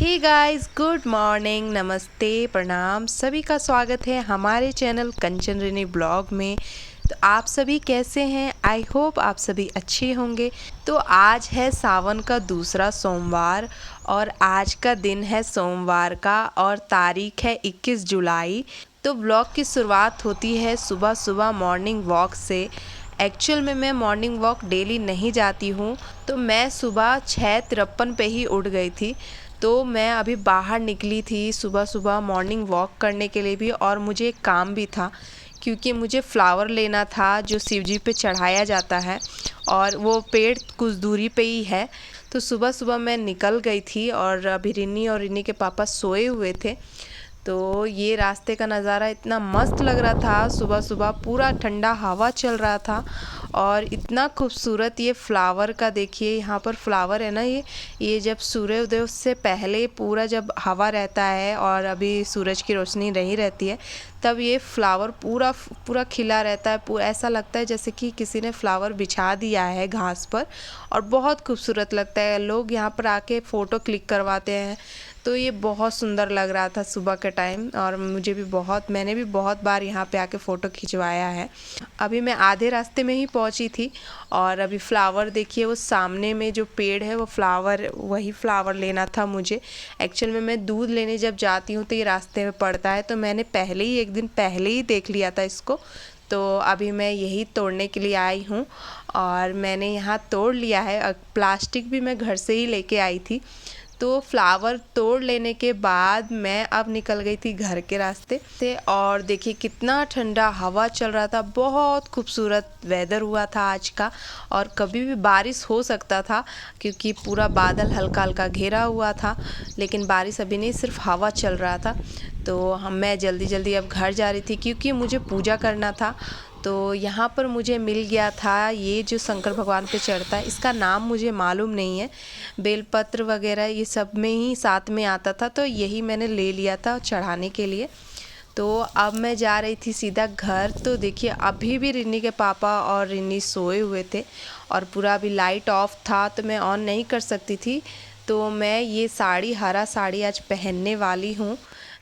Hey guys, good morning, नमस्ते, प्रणाम। सभी का स्वागत है हमारे चैनल कंचन रिनी ब्लॉग में। तो आप सभी कैसे हैं? आई होप आप सभी अच्छे होंगे। तो आज है सावन का दूसरा सोमवार और आज का दिन है सोमवार का और तारीख है 21 जुलाई। तो ब्लॉग की शुरुआत होती है सुबह सुबह मॉर्निंग वॉक से। एक्चुअल में मैं मॉर्निंग वॉक डेली नहीं जाती हूँ, तो मैं सुबह 6:53 पे ही उठ गई थी। तो मैं अभी बाहर निकली थी सुबह सुबह मॉर्निंग वॉक करने के लिए भी, और मुझे एक काम भी था क्योंकि मुझे फ्लावर लेना था जो शिव जी पे चढ़ाया जाता है, और वो पेड़ कुछ दूरी पे ही है। तो सुबह सुबह मैं निकल गई थी और अभी रिन्नी और रिन्नी के पापा सोए हुए थे। तो ये रास्ते का नज़ारा इतना मस्त लग रहा था, सुबह सुबह पूरा ठंडा हवा चल रहा था और इतना खूबसूरत ये फ्लावर का देखिए, यहाँ पर फ्लावर है ना, ये जब सूर्योदय से पहले पूरा जब हवा रहता है और अभी सूरज की रोशनी नहीं रहती है, तब ये फ्लावर पूरा पूरा खिला रहता है। पूरा ऐसा लगता है जैसे कि किसी ने फ्लावर बिछा दिया है घास पर, और बहुत खूबसूरत लगता है। लोग यहाँ पर आके फ़ोटो क्लिक करवाते हैं। तो ये बहुत सुंदर लग रहा था सुबह के टाइम, और मैंने भी बहुत बार यहाँ पे आके फ़ोटो खिंचवाया है। अभी मैं आधे रास्ते में ही पहुँची थी और अभी फ्लावर देखिए, वो सामने में जो पेड़ है वो वही फ्लावर लेना था मुझे। एक्चुअल में मैं दूध लेने जब जाती हूँ तो ये रास्ते में पड़ता है, तो मैंने एक दिन पहले ही देख लिया था इसको। तो अभी मैं यही तोड़ने के लिए आई हूँ और मैंने यहाँ तोड़ लिया है। प्लास्टिक भी मैं घर से ही लेके आई थी। तो फ्लावर तोड़ लेने के बाद मैं अब निकल गई थी घर के रास्ते से, और देखिए कितना ठंडा हवा चल रहा था। बहुत खूबसूरत वेदर हुआ था आज का, और कभी भी बारिश हो सकता था क्योंकि पूरा बादल हल्का हल्का घेरा हुआ था, लेकिन बारिश अभी नहीं, सिर्फ हवा चल रहा था। तो मैं जल्दी जल्दी अब घर जा रही थी क्योंकि मुझे पूजा करना था। तो यहाँ पर मुझे मिल गया था ये जो शंकर भगवान पे चढ़ता है, इसका नाम मुझे मालूम नहीं है। बेलपत्र वगैरह ये सब में ही साथ में आता था, तो यही मैंने ले लिया था चढ़ाने के लिए। तो अब मैं जा रही थी सीधा घर। तो देखिए अभी भी रिन्नी के पापा और रिन्नी सोए हुए थे और पूरा अभी लाइट ऑफ था, तो मैं ऑन नहीं कर सकती थी। तो मैं ये हरा साड़ी आज पहनने वाली हूँ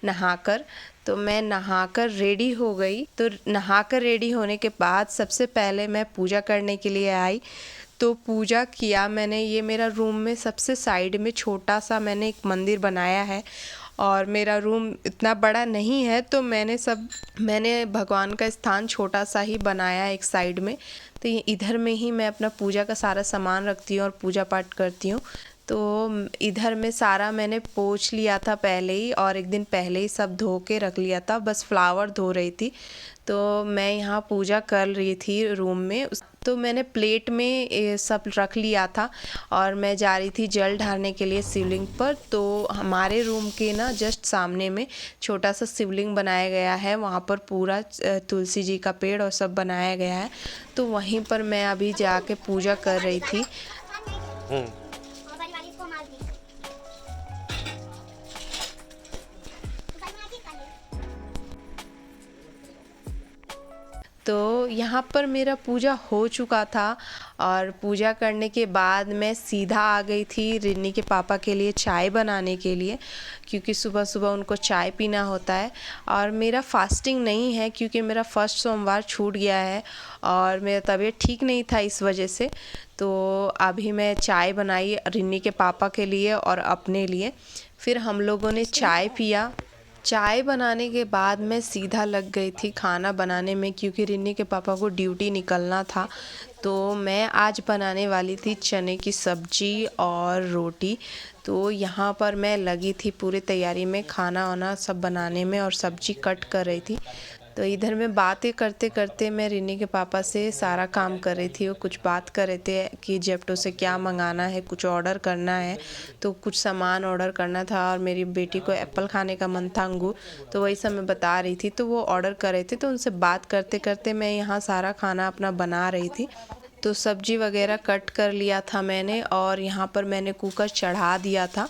नहाकर। तो मैं नहाकर रेडी हो गई। तो नहाकर रेडी होने के बाद सबसे पहले मैं पूजा करने के लिए आई। तो पूजा किया मैंने। ये मेरा रूम में सबसे साइड में छोटा सा मैंने एक मंदिर बनाया है, और मेरा रूम इतना बड़ा नहीं है, तो मैंने भगवान का स्थान छोटा सा ही बनाया है एक साइड में। तो ये इधर में ही मैं अपना पूजा का सारा सामान रखती हूँ और पूजा पाठ करती हूँ। तो इधर में सारा मैंने पोंछ लिया था पहले ही, और एक दिन पहले ही सब धो के रख लिया था, बस फ्लावर धो रही थी। तो मैं यहाँ पूजा कर रही थी रूम में। तो मैंने प्लेट में ये सब रख लिया था और मैं जा रही थी जल ढारने के लिए शिवलिंग पर। तो हमारे रूम के ना जस्ट सामने में छोटा सा शिवलिंग बनाया गया है, वहाँ पर पूरा तुलसी जी का पेड़ और सब बनाया गया है। तो वहीं पर मैं अभी जाके पूजा कर रही थी। तो यहाँ पर मेरा पूजा हो चुका था, और पूजा करने के बाद मैं सीधा आ गई थी रिन्नी के पापा के लिए चाय बनाने के लिए, क्योंकि सुबह सुबह उनको चाय पीना होता है। और मेरा फास्टिंग नहीं है क्योंकि मेरा फर्स्ट सोमवार छूट गया है और मेरा तबीयत ठीक नहीं था इस वजह से। तो अभी मैं चाय बनाई रिन्नी के पापा के लिए और अपने लिए। फिर हम लोगों ने चाय पिया। चाय बनाने के बाद मैं सीधा लग गई थी खाना बनाने में, क्योंकि रिन्नी के पापा को ड्यूटी निकलना था। तो मैं आज बनाने वाली थी चने की सब्जी और रोटी। तो यहाँ पर मैं लगी थी पूरी तैयारी में, खाना वाना सब बनाने में, और सब्जी कट कर रही थी। तो इधर में बातें करते करते मैं रिन्नी के पापा से सारा काम कर रही थी। वो कुछ बात कर रहे थे कि जेप्टो से क्या मंगाना है, कुछ ऑर्डर करना है, तो कुछ सामान ऑर्डर करना था। और मेरी बेटी को एप्पल खाने का मन था, अंगूर, तो वही सब मैं बता रही थी। तो वो ऑर्डर कर रहे थे, तो उनसे बात करते करते मैं यहाँ सारा खाना अपना बना रही थी। तो सब्जी वगैरह कट कर लिया था मैंने, और यहाँ पर मैंने कुकर चढ़ा दिया था।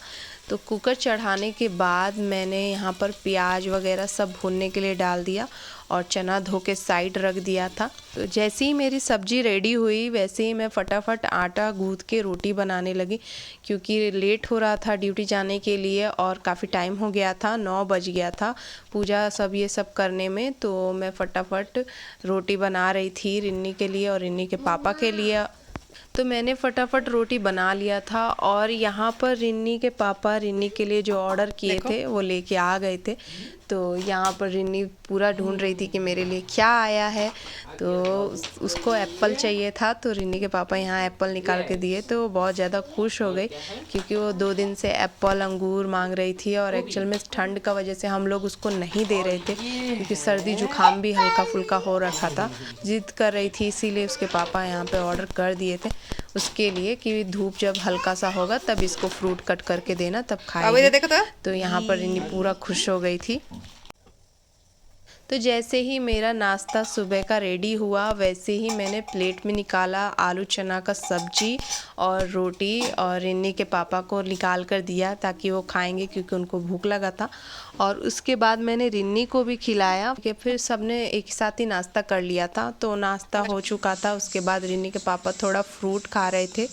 तो कुकर चढ़ाने के बाद मैंने यहाँ पर प्याज वगैरह सब भूनने के लिए डाल दिया और चना धो के साइड रख दिया था। तो जैसे ही मेरी सब्ज़ी रेडी हुई वैसे ही मैं फटाफट आटा गूँथ के रोटी बनाने लगी, क्योंकि लेट हो रहा था ड्यूटी जाने के लिए और काफ़ी टाइम हो गया था, 9 बज गया था पूजा सब ये सब करने में। तो मैं फटाफट रोटी बना रही थी रिन्नी के लिए और रिन्नी के पापा के लिए। तो मैंने फटाफट रोटी बना लिया था और यहाँ पर रिन्नी के पापा रिन्नी के लिए जो ऑर्डर किए थे वो लेके आ गए थे। तो यहाँ पर रिन्नी पूरा ढूंढ रही थी कि मेरे लिए क्या आया है, तो उसको एप्पल चाहिए था। तो रिन्नी के पापा यहाँ एप्पल निकाल के दिए तो वो बहुत ज़्यादा खुश हो गई, क्योंकि वो 2 दिन से एप्पल अंगूर मांग रही थी और एक्चुअल में ठंड का वजह से हम लोग उसको नहीं दे रहे थे, क्योंकि सर्दी जुकाम भी हल्का फुल्का हो रखा था। जिद कर रही थी, इसीलिए उसके पापा यहाँ पे ऑर्डर कर दिए थे उसके लिए कि धूप जब हल्का सा होगा तब इसको फ्रूट कट करके देना, तब खाएगी। तो यहाँ पर रिन्नी पूरा खुश हो गई थी। तो जैसे ही मेरा नाश्ता सुबह का रेडी हुआ वैसे ही मैंने प्लेट में निकाला आलू चना का सब्जी और रोटी और रिन्नी के पापा को निकाल कर दिया ताकि वो खाएंगे, क्योंकि उनको भूख लगा था। और उसके बाद मैंने रिन्नी को भी खिलाया कि फिर सबने एक साथ ही नाश्ता कर लिया था। तो नाश्ता हो चुका था, उसके बाद रिन्नी के पापा थोड़ा फ्रूट खा रहे थे,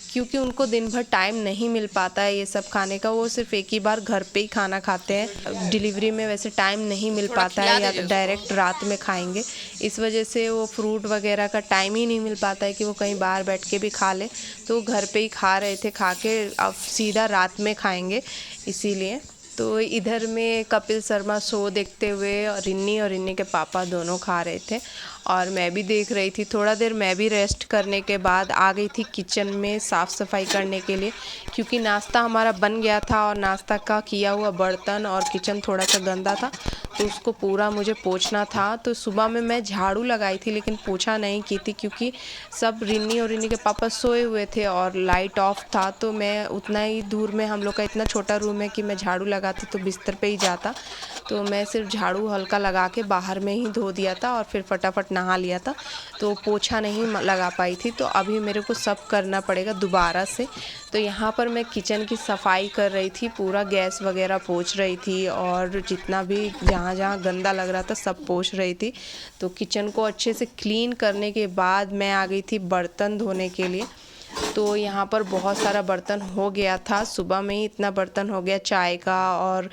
क्योंकि उनको दिन भर टाइम नहीं मिल पाता है ये सब खाने का। वो सिर्फ एक ही बार घर पे ही खाना खाते हैं, डिलीवरी में वैसे टाइम नहीं मिल पाता है, या तो डायरेक्ट रात में खाएंगे। इस वजह से वो फ्रूट वगैरह का टाइम ही नहीं मिल पाता है कि वो कहीं बाहर बैठ के भी खा ले। तो घर पे ही खा रहे थे, खा के अब सीधा रात में खाएंगे इसीलिए। तो इधर में कपिल शर्मा शो देखते हुए रिन्नी और रिन्नी के पापा दोनों खा रहे थे और मैं भी देख रही थी। थोड़ा देर मैं भी रेस्ट करने के बाद आ गई थी किचन में साफ़ सफाई करने के लिए, क्योंकि नाश्ता हमारा बन गया था और नाश्ता का किया हुआ बर्तन और किचन थोड़ा सा गंदा था, तो उसको पूरा मुझे पोंछना था। तो सुबह में मैं झाड़ू लगाई थी लेकिन पोछा नहीं की थी, क्योंकि सब रिन्नी और रिन्नी के पापा सोए हुए थे और लाइट ऑफ था। तो मैं उतना ही दूर में, हम लोग का इतना छोटा रूम है कि मैं झाड़ू लगाती तो बिस्तर पे ही जाता, तो मैं सिर्फ झाड़ू हल्का लगा के बाहर में ही धो दिया था और फिर फटाफट नहा लिया था। तो पोछा नहीं लगा पाई थी, तो अभी मेरे को सब करना पड़ेगा दोबारा से। तो यहाँ पर मैं किचन की सफाई कर रही थी, पूरा गैस वगैरह पोंछ रही थी और जितना भी जहाँ जहाँ गंदा लग रहा था सब पोंछ रही थी। तो किचन को अच्छे से क्लीन करने के बाद मैं आ गई थी बर्तन धोने के लिए। तो यहाँ पर बहुत सारा बर्तन हो गया था, सुबह में ही इतना बर्तन हो गया चाय का और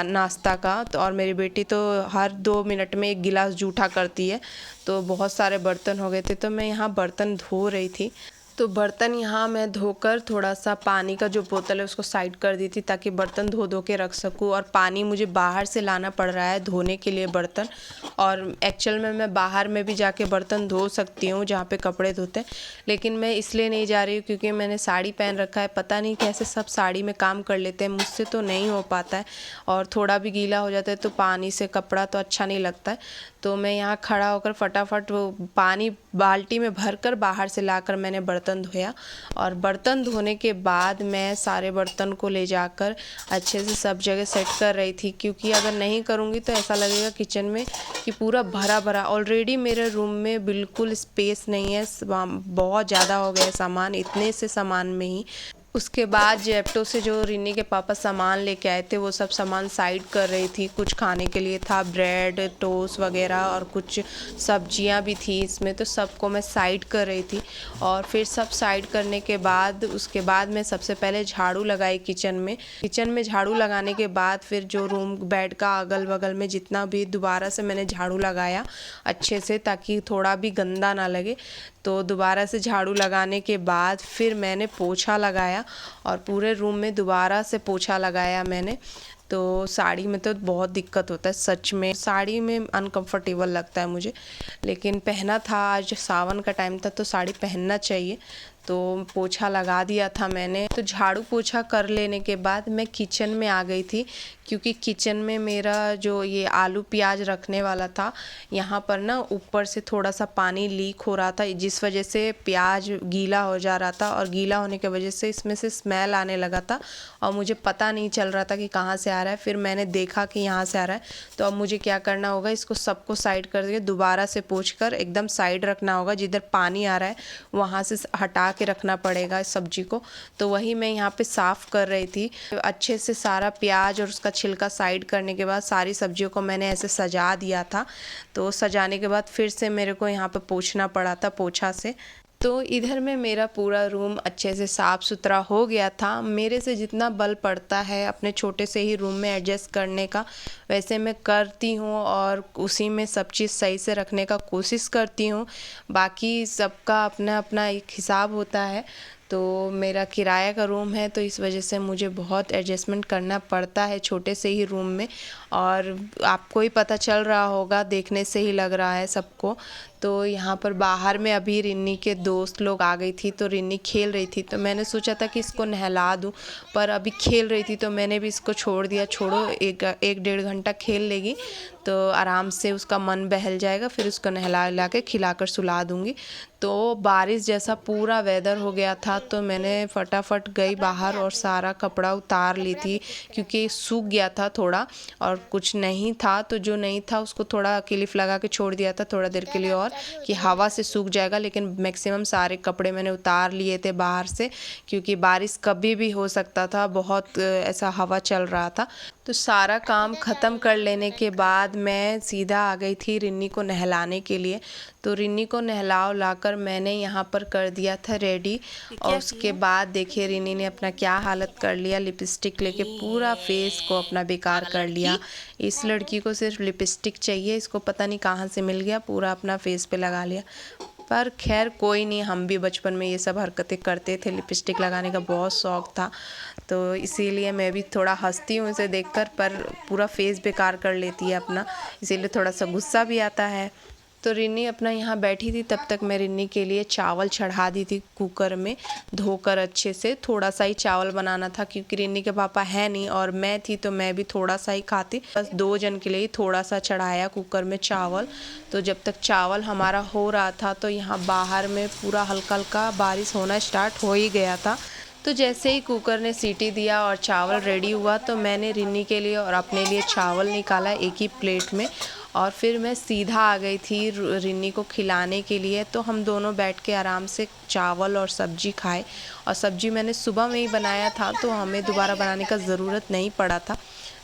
नाश्ता का। तो और मेरी बेटी तो हर 2 मिनट में 1 गिलास जूठा करती है, तो बहुत सारे बर्तन हो गए थे। तो मैं यहाँ बर्तन धो रही थी। तो बर्तन यहाँ मैं धोकर थोड़ा सा पानी का जो बोतल है उसको साइड कर दी थी, ताकि बर्तन धो धो के रख सकूँ। और पानी मुझे बाहर से लाना पड़ रहा है धोने के लिए बर्तन, और एक्चुअल में मैं बाहर में भी जाके बर्तन धो सकती हूँ जहाँ पे कपड़े धोते हैं, लेकिन मैं इसलिए नहीं जा रही हूँ क्योंकि मैंने साड़ी पहन रखा है। पता नहीं कैसे सब साड़ी में काम कर लेते हैं, मुझसे तो नहीं हो पाता है, और थोड़ा भी गीला हो जाता है तो पानी से कपड़ा तो अच्छा नहीं लगता है। तो मैं यहाँ खड़ा होकर फटाफट वो पानी बाल्टी में भरकर बाहर से लाकर मैंने बर्तन धोया। और बर्तन धोने के बाद मैं सारे बर्तन को ले जाकर अच्छे से सब जगह सेट कर रही थी, क्योंकि अगर नहीं करूँगी तो ऐसा लगेगा किचन में कि पूरा भरा भरा। ऑलरेडी मेरे रूम में बिल्कुल स्पेस नहीं है, बहुत ज़्यादा हो गया सामान, इतने से सामान में ही। उसके बाद जेप्टो से जो रिन्नी के पापा सामान लेके आए थे वो सब सामान साइड कर रही थी। कुछ खाने के लिए था, ब्रेड टोस्ट वगैरह, और कुछ सब्जियां भी थी इसमें, तो सबको मैं साइड कर रही थी। और फिर सब साइड करने के बाद उसके बाद मैं सबसे पहले झाड़ू लगाई किचन में झाड़ू लगाने के बाद फिर जो रूम बेड का अगल बगल में जितना भी दोबारा से मैंने झाड़ू लगाया अच्छे से, ताकि थोड़ा भी गंदा ना लगे। तो दोबारा से झाड़ू लगाने के बाद फिर मैंने पोछा लगाया और पूरे रूम में दोबारा से पोछा लगाया मैंने। तो साड़ी में तो बहुत दिक्कत होता है, सच में साड़ी में अनकंफर्टेबल लगता है मुझे, लेकिन पहना था, आज सावन का टाइम था तो साड़ी पहनना चाहिए, तो पोछा लगा दिया था मैंने। तो झाड़ू पोछा कर लेने के बाद मैं किचन में आ गई थी, क्योंकि किचन में मेरा जो ये आलू प्याज रखने वाला था, यहाँ पर ना ऊपर से थोड़ा सा पानी लीक हो रहा था, जिस वजह से प्याज गीला हो जा रहा था, और गीला होने की वजह से इसमें से स्मेल आने लगा था और मुझे पता नहीं चल रहा था कि कहाँ से आ रहा है। फिर मैंने देखा कि यहाँ से आ रहा है, तो अब मुझे क्या करना होगा, इसको सबको साइड कर के दोबारा से पोंछ कर एकदम साइड रखना होगा। जिधर पानी आ रहा है वहाँ से हटा लगा के रखना पड़ेगा इस सब्जी को। तो वही मैं यहाँ पे साफ़ कर रही थी। अच्छे से सारा प्याज और उसका छिलका साइड करने के बाद सारी सब्जियों को मैंने ऐसे सजा दिया था। तो सजाने के बाद फिर से मेरे को यहाँ पे पोंछना पड़ा था पोंछा से। तो इधर में मेरा पूरा रूम अच्छे से साफ़ सुथरा हो गया था। मेरे से जितना बल पड़ता है अपने छोटे से ही रूम में एडजस्ट करने का, वैसे मैं करती हूँ और उसी में सब चीज़ सही से रखने का कोशिश करती हूँ। बाकी सबका अपना अपना एक हिसाब होता है। तो मेरा किराया का रूम है तो इस वजह से मुझे बहुत एडजस्टमेंट करना पड़ता है छोटे से ही रूम में। और आपको ही पता चल रहा होगा, देखने से ही लग रहा है सबको। तो यहाँ पर बाहर में अभी रिन्नी के दोस्त लोग आ गई थी तो रिन्नी खेल रही थी, तो मैंने सोचा था कि इसको नहला दूँ, पर अभी खेल रही थी तो मैंने भी इसको छोड़ दिया। छोड़ो, एक डेढ़ घंटा खेल लेगी तो आराम से उसका मन बहल जाएगा, फिर उसको नहला के खिलाकर सुला दूँगी। तो बारिश जैसा पूरा वेदर हो गया था तो मैंने फटाफट गई बाहर और सारा कपड़ा उतार ली थी, क्योंकि सूख गया था थोड़ा और कुछ नहीं था। तो जो नहीं था उसको थोड़ा क्लिप लगा के छोड़ दिया था थोड़ा देर के लिए और, कि हवा से सूख जाएगा। लेकिन मैक्सिमम सारे कपड़े मैंने उतार लिए थे बाहर से, क्योंकि बारिश कभी भी हो सकता था, बहुत ऐसा हवा चल रहा था। तो सारा काम ख़त्म कर लेने के बाद मैं सीधा आ गई थी रिन्नी को नहलाने के लिए। तो रिन्नी को नहला उलाकर मैंने यहाँ पर कर दिया था रेडी। और उसके बाद देखिए रिन्नी ने अपना क्या हालत कर लिया, लिपस्टिक लेके पूरा फेस को अपना बेकार कर लिया। इस लड़की को सिर्फ लिपस्टिक चाहिए, इसको पता नहीं कहाँ से मिल गया, पूरा अपना फेस पे लगा लिया। पर खैर कोई नहीं, हम भी बचपन में ये सब हरकतें करते थे, लिपस्टिक लगाने का बहुत शौक़ था। तो इसीलिए मैं भी थोड़ा हंसती हूँ इसे देखकर, पर पूरा फेस बेकार कर लेती है अपना, इसीलिए थोड़ा सा गुस्सा भी आता है। तो रिन्नी अपना यहाँ बैठी थी, तब तक मैं रिन्नी के लिए चावल चढ़ा दी थी कुकर में धोकर अच्छे से। थोड़ा सा ही चावल बनाना था क्योंकि रिन्नी के पापा है नहीं और मैं थी तो मैं भी थोड़ा सा ही खाती, बस 2 जन के लिए ही थोड़ा सा चढ़ाया कुकर में चावल। तो जब तक चावल हमारा हो रहा था तो यहाँ बाहर में पूरा हल्का हल्का बारिश होना स्टार्ट हो ही गया था। तो जैसे ही कुकर ने सीटी दिया और चावल रेडी हुआ तो मैंने रिन्नी के लिए और अपने लिए चावल निकाला एक ही प्लेट में, और फिर मैं सीधा आ गई थी रिन्नी को खिलाने के लिए। तो हम दोनों बैठ के आराम से चावल और सब्जी खाए, और सब्जी मैंने सुबह में ही बनाया था तो हमें दोबारा बनाने का ज़रूरत नहीं पड़ा था।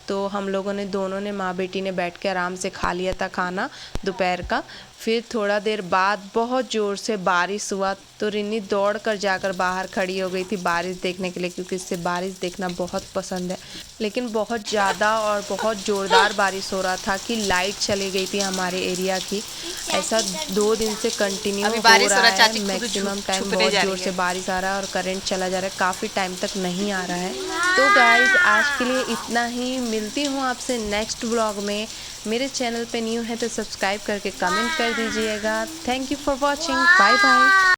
तो हम लोगों ने दोनों ने माँ बेटी ने बैठ के आराम से खा लिया था खाना दोपहर का। फिर थोड़ा देर बाद बहुत ज़ोर से बारिश हुआ तो रिन्नी दौड़ कर जाकर बाहर खड़ी हो गई थी बारिश देखने के लिए, क्योंकि इससे बारिश देखना बहुत पसंद है। लेकिन बहुत ज़्यादा और बहुत ज़ोरदार बारिश हो रहा था कि लाइट चली गई थी हमारे एरिया की। ऐसा 2 दिन से कंटिन्यू हो रहा है, मैक्सिमम टाइम बहुत ज़ोर से बारिश आ रहा है और करंट चला जा रहा है, काफ़ी टाइम तक नहीं आ रहा है। तो गाइस आज के लिए इतना ही, मिलती हूँ आपसे नेक्स्ट ब्लॉग में। मेरे चैनल पे न्यू है तो सब्सक्राइब करके कमेंट कर दीजिएगा। Thank you for watching, bye bye.